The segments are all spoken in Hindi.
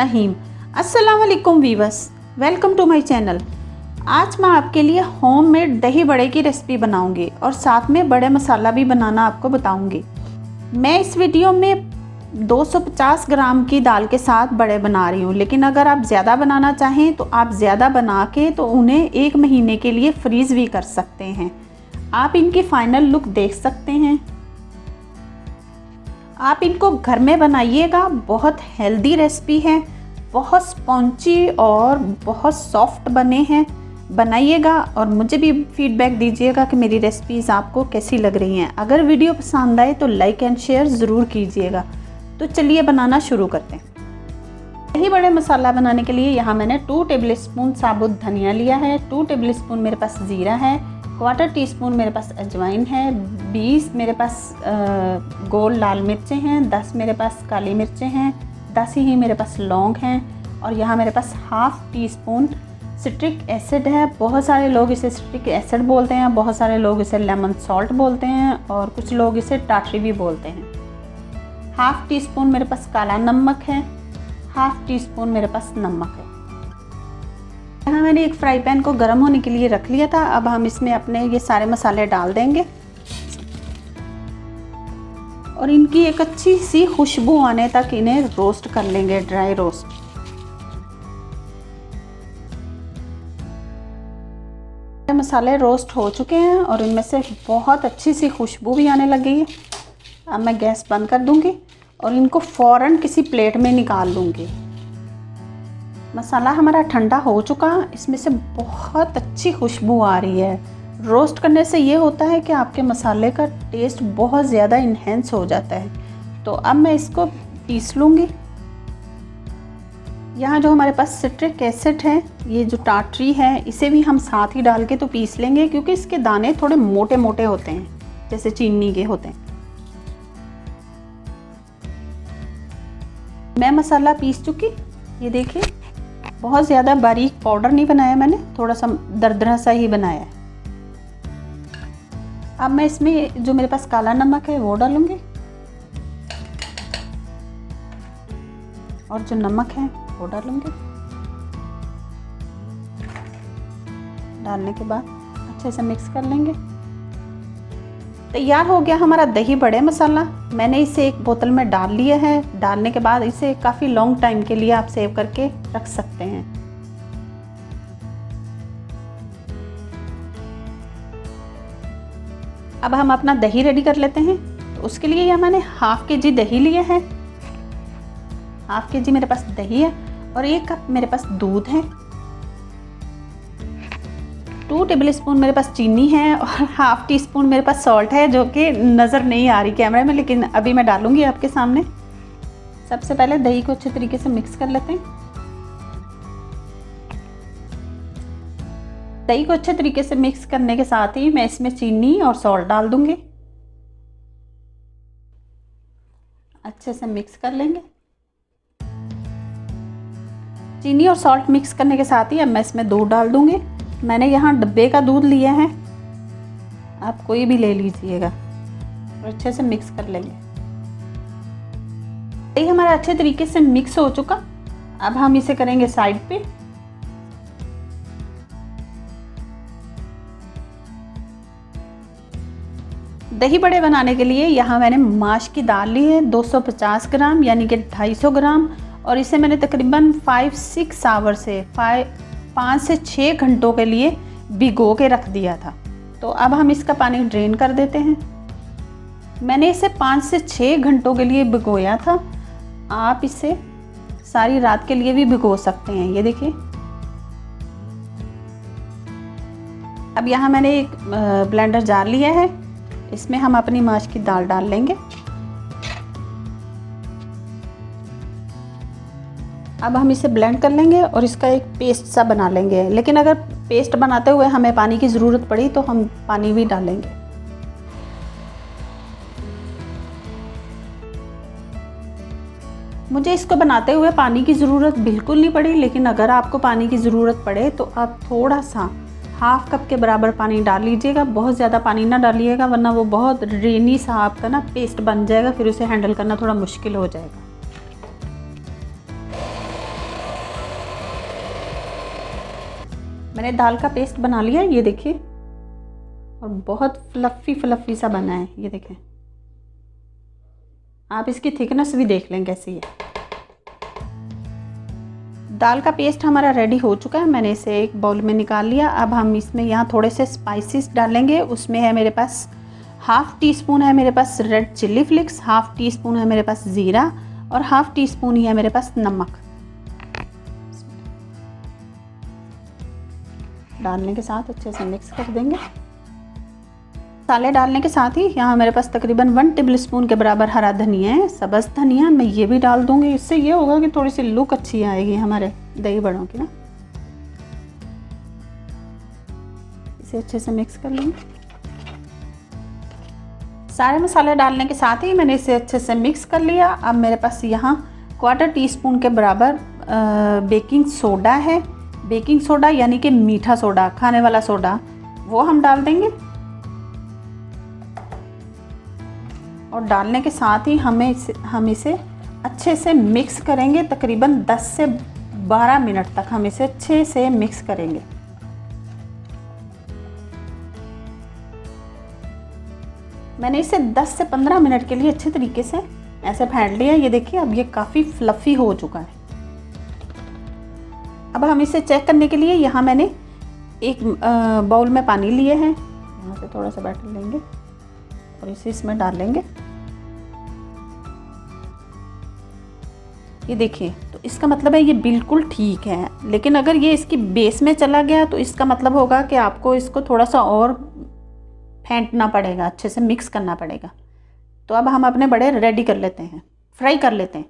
रहीम। अस्सलाम वालेकुम viewers, welcome to my channel. आज मैं आपके लिए होममेड दही बड़े की रेसिपी बनाऊंगी और साथ में बड़े मसाला भी बनाना आपको बताऊंगी। मैं इस वीडियो में 250 ग्राम की दाल के साथ बड़े बना रही हूँ, लेकिन अगर आप ज़्यादा बनाना चाहें तो आप ज़्यादा बना के तो उन्हें 1 महीने के लिए फ्रीज़ भी कर सकते हैं। आप इनकी फाइनल लुक देख सकते हैं। आप इनको घर में बनाइएगा, बहुत हेल्दी रेसिपी है, बहुत स्पॉन्जी और बहुत सॉफ्ट बने हैं। बनाइएगा और मुझे भी फीडबैक दीजिएगा कि मेरी रेसिपीज़ आपको कैसी लग रही हैं। अगर वीडियो पसंद आए तो लाइक एंड शेयर ज़रूर कीजिएगा। तो चलिए बनाना शुरू करते हैं। दही बड़े मसाला बनाने के लिए यहाँ मैंने 2 टेबलस्पून साबुत धनिया लिया है, 2 टेबलस्पून मेरे पास ज़ीरा है, 1/4 टीस्पून मेरे पास अजवाइन है, 20 मेरे पास गोल लाल मिर्चें हैं, 10 मेरे पास काली मिर्चें हैं, 10 ही मेरे पास लौंग हैं और यहाँ मेरे पास 1/2 टीस्पून सिट्रिक एसिड है। बहुत सारे लोग इसे सिट्रिक एसिड बोलते हैं, बहुत सारे लोग इसे लेमन सॉल्ट बोलते हैं और कुछ लोग इसे टाटरी भी बोलते हैं। 1/2 टीस्पून मेरे पास काला नमक है, 1/2 टीस्पून मेरे पास नमक है। यहाँ मैंने एक फ्राई पैन को गर्म होने के लिए रख लिया था। अब हम इसमें अपने ये सारे मसाले डाल देंगे और इनकी एक अच्छी सी खुशबू आने तक इन्हें रोस्ट कर लेंगे, ड्राई रोस्ट। मसाले रोस्ट हो चुके हैं और इनमें से बहुत अच्छी सी खुशबू भी आने लगी है। अब मैं गैस बंद कर दूंगी और इनको फ़ौरन किसी प्लेट में निकाल लूँगी। मसाला हमारा ठंडा हो चुका, इसमें से बहुत अच्छी खुशबू आ रही है। रोस्ट करने से ये होता है कि आपके मसाले का टेस्ट बहुत ज़्यादा इन्हेंस हो जाता है। तो अब मैं इसको पीस लूँगी। यहाँ जो हमारे पास सिट्रिक एसिड है, ये जो टाटरी है, इसे भी हम साथ ही डाल के तो पीस लेंगे क्योंकि इसके दाने थोड़े मोटे मोटे होते हैं, जैसे चीनी के होते हैं। मैं मसाला पीस चुकी, ये देखिए, बहुत ज़्यादा बारीक पाउडर नहीं बनाया मैंने, थोड़ा सा दरदरा सा ही बनाया है। अब मैं इसमें जो मेरे पास काला नमक है वो डालूंगी और जो नमक है वो डालूंगी। डालने के बाद अच्छे से मिक्स कर लेंगे। तैयार हो गया हमारा दही बड़े मसाला। मैंने इसे एक बोतल में डाल लिया है। डालने के बाद इसे काफ़ी लॉन्ग टाइम के लिए आप सेव करके रख सकते हैं। अब हम अपना दही रेडी कर लेते हैं। तो उसके लिए यहाँ मैंने 1/2 kg दही लिया है। 1/2 kg मेरे पास दही है और 1 कप मेरे पास दूध है। 2 टेबलस्पून मेरे पास चीनी है और 1/2 टीस्पून मेरे पास सॉल्ट है, जो कि नज़र नहीं आ रही कैमरे में, लेकिन अभी मैं डालूंगी आपके सामने। सबसे पहले दही को अच्छे तरीके से मिक्स कर लेते हैं। दही को अच्छे तरीके से मिक्स करने के साथ ही मैं इसमें चीनी और सॉल्ट डाल दूंगी। अच्छे से मिक्स कर लेंगे। चीनी और सॉल्ट मिक्स करने के साथ ही अब मैं इसमें दूध डाल दूंगी। मैंने यहाँ डब्बे का दूध लिया है, आप कोई भी ले लीजिएगा और अच्छे से मिक्स कर लेंगे। दही हमारा अच्छे तरीके से मिक्स हो चुका। अब हम इसे करेंगे साइड पे। दही बड़े बनाने के लिए यहाँ मैंने माश की दाल ली है 250 ग्राम, यानी कि 250 ग्राम, और इसे मैंने तकरीबन 5-6 आवर से 5 से 6 घंटों के लिए भिगो के रख दिया था। तो अब हम इसका पानी ड्रेन कर देते हैं। मैंने इसे 5 से 6 घंटों के लिए भिगोया था। आप इसे सारी रात के लिए भी भिगो सकते हैं। ये देखिए, अब यहाँ मैंने एक ब्लेंडर जार लिया है, इसमें हम अपनी माश की दाल डाल लेंगे। अब हम इसे ब्लेंड कर लेंगे और इसका एक पेस्ट सा बना लेंगे, लेकिन अगर पेस्ट बनाते हुए हमें पानी की ज़रूरत पड़ी तो हम पानी भी डालेंगे। मुझे इसको बनाते हुए पानी की ज़रूरत बिल्कुल नहीं पड़ी, लेकिन अगर आपको पानी की ज़रूरत पड़े तो आप थोड़ा सा 1/2 कप के बराबर पानी डाल लीजिएगा। बहुत ज़्यादा पानी ना डालिएगा, वरना वो बहुत रेनी सा आपका ना पेस्ट बन जाएगा, फिर उसे हैंडल करना थोड़ा मुश्किल हो जाएगा। मैंने दाल का पेस्ट बना लिया, ये देखिए, और बहुत फ्लफ़ी सा बना है, ये देखें। आप इसकी थिकनेस भी देख लें कैसी है। दाल का पेस्ट हमारा रेडी हो चुका है, मैंने इसे एक बाउल में निकाल लिया। अब हम इसमें यहाँ थोड़े से स्पाइसेस डालेंगे। उसमें है मेरे पास हाफ़ टी स्पून है मेरे पास red chilli flakes, half teaspoon है मेरे पास ज़ीरा और हाफ़ टी स्पून ही है मेरे पास नमक। डालने के साथ अच्छे से मिक्स कर देंगे। मसाले डालने के साथ ही यहाँ मेरे पास तकरीबन 1 टेबलस्पून के बराबर हरा धनिया है, सब्ज़ धनिया, मैं ये भी डाल दूँगी। इससे ये होगा कि थोड़ी सी लुक अच्छी आएगी हमारे दही बड़ों की ना। इसे अच्छे से मिक्स कर लेंगे। सारे मसाले डालने के साथ ही मैंने इसे अच्छे से मिक्स कर लिया। अब मेरे पास यहाँ 1/4 टीस्पून के बराबर बेकिंग सोडा है। बेकिंग सोडा यानी कि मीठा सोडा, खाने वाला सोडा, वो हम डाल देंगे। और डालने के साथ ही हम इसे अच्छे से मिक्स करेंगे। तकरीबन 10 से 12 मिनट तक हम इसे अच्छे से मिक्स करेंगे। मैंने इसे 10 से 15 मिनट के लिए अच्छे तरीके से ऐसे फेंट लिया। ये देखिए, अब ये काफ़ी फ्लफ़ी हो चुका है। अब हम इसे चेक करने के लिए यहाँ मैंने एक बाउल में पानी लिए हैं। यहाँ से थोड़ा सा बैटर लेंगे और इसे इसमें डाल लेंगे। ये देखिए, तो इसका मतलब है ये बिल्कुल ठीक है। लेकिन अगर ये इसकी बेस में चला गया तो इसका मतलब होगा कि आपको इसको थोड़ा सा और फेंटना पड़ेगा, अच्छे से मिक्स करना पड़ेगा। तो अब हम अपने बड़े रेडी कर लेते हैं, फ्राई कर लेते हैं।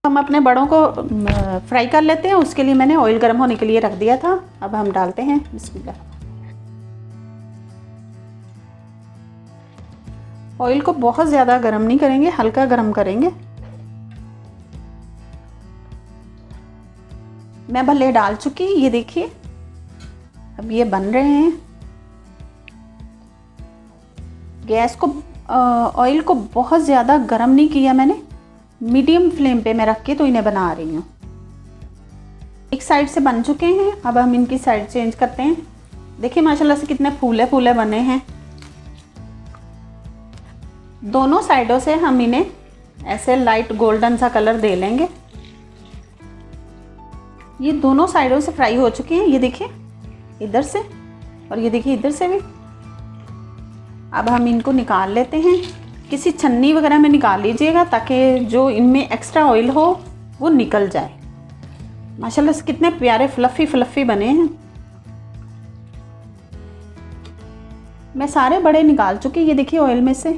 हम अपने बड़ों को फ्राई कर लेते हैं। उसके लिए मैंने ऑयल गर्म होने के लिए रख दिया था। अब हम डालते हैं, बिस्मिल्लाह। ऑयल को बहुत ज़्यादा गर्म नहीं करेंगे, हल्का गर्म करेंगे। मैं भले डाल चुकी, ये देखिए, अब ये बन रहे हैं। गैस को ऑयल को बहुत ज़्यादा गर्म नहीं किया मैंने, मीडियम फ्लेम पे मैं रख के तो इन्हें बना रही हूँ। एक साइड से बन चुके हैं, अब हम इनकी साइड चेंज करते हैं। देखिए माशाल्लाह से कितने फूले फूले बने हैं। दोनों साइडों से हम इन्हें ऐसे लाइट गोल्डन सा कलर दे लेंगे। ये दोनों साइडों से फ्राई हो चुके हैं, ये देखिए इधर से और ये देखिए इधर से भी। अब हम इनको निकाल लेते हैं। किसी छन्नी वगैरह में निकाल लीजिएगा ताकि जो इनमें एक्स्ट्रा ऑयल हो वो निकल जाए। माशाल्लाह से कितने प्यारे फ्लफ़ी बने हैं। मैं सारे बड़े निकाल चुकी, ये देखिए ऑयल में से।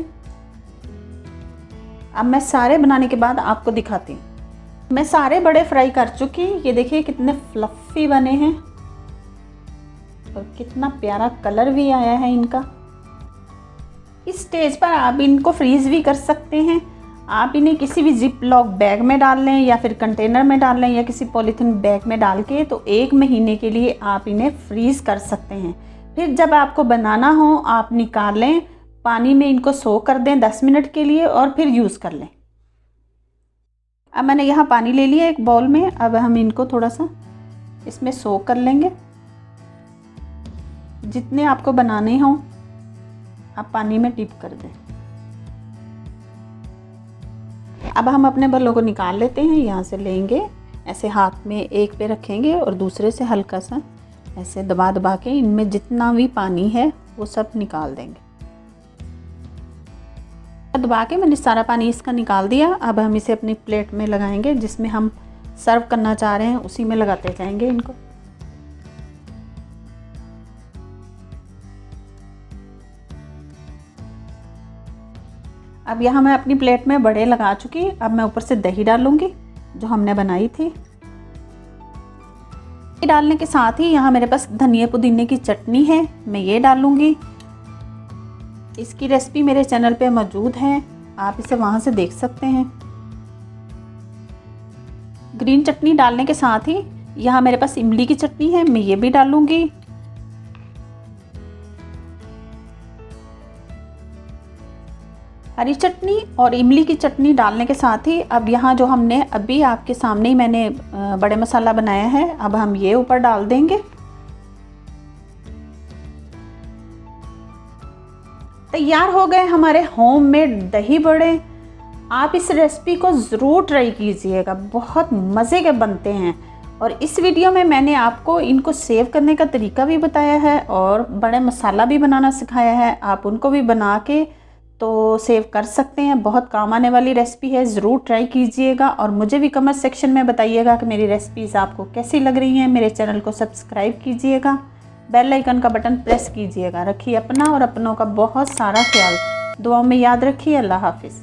अब मैं सारे बनाने के बाद आपको दिखाती हूँ। मैं सारे बड़े फ्राई कर चुकी, ये देखिए कितने फ्लफ़ी बने हैं और कितना प्यारा कलर भी आया है इनका। इस स्टेज पर आप इनको फ्रीज़ भी कर सकते हैं। आप इन्हें किसी भी जिप लॉक बैग में डाल लें या फिर कंटेनर में डाल लें या किसी पॉलीथीन बैग में डाल के, तो 1 महीने के लिए आप इन्हें फ्रीज़ कर सकते हैं। फिर जब आपको बनाना हो आप निकाल लें, पानी में इनको सोक कर दें 10 मिनट के लिए और फिर यूज़ कर लें। अब मैंने यहाँ पानी ले लिया एक बाउल में। अब हम इनको थोड़ा सा इसमें सोक कर लेंगे। जितने आपको बनाने हों आप पानी में डिप कर दें। अब हम अपने बल्लों को निकाल लेते हैं। यहाँ से लेंगे, ऐसे हाथ में एक पे रखेंगे और दूसरे से हल्का सा ऐसे दबा दबा के इनमें जितना भी पानी है वो सब निकाल देंगे। दबा के मैंने सारा पानी इसका निकाल दिया। अब हम इसे अपनी प्लेट में लगाएंगे, जिसमें हम सर्व करना चाह रहे हैं उसी में लगाते जाएंगे इनको। अब यहाँ मैं अपनी प्लेट में बड़े लगा चुकी। अब मैं ऊपर से दही डालूंगी जो हमने बनाई थी। डालने के साथ ही यहाँ मेरे पास धनिया पुदीने की चटनी है, मैं ये डालूंगी। इसकी रेसिपी मेरे चैनल पे मौजूद है, आप इसे वहाँ से देख सकते हैं। ग्रीन चटनी डालने के साथ ही यहाँ मेरे पास इमली की चटनी है, मैं ये भी डालूंगी। हरी चटनी और इमली की चटनी डालने के साथ ही अब यहाँ जो हमने अभी आपके सामने ही मैंने बड़े मसाला बनाया है, अब हम ये ऊपर डाल देंगे तैयार हो गए हमारे होममेड दही बड़े। आप इस रेसिपी को ज़रूर ट्राई कीजिएगा, बहुत मज़े के बनते हैं। और इस वीडियो में मैंने आपको इनको सेव करने का तरीका भी बताया है और बड़े मसाला भी बनाना सिखाया है। आप उनको भी बना के तो सेव कर सकते हैं। बहुत काम आने वाली रेसिपी है, ज़रूर ट्राई कीजिएगा और मुझे भी कमेंट सेक्शन में बताइएगा कि मेरी रेसिपीज़ आपको कैसी लग रही हैं। मेरे चैनल को सब्सक्राइब कीजिएगा, बेल आइकन का बटन प्रेस कीजिएगा। रखिए अपना और अपनों का बहुत सारा ख्याल, दुआओं में याद रखिए। अल्लाह हाफिज़।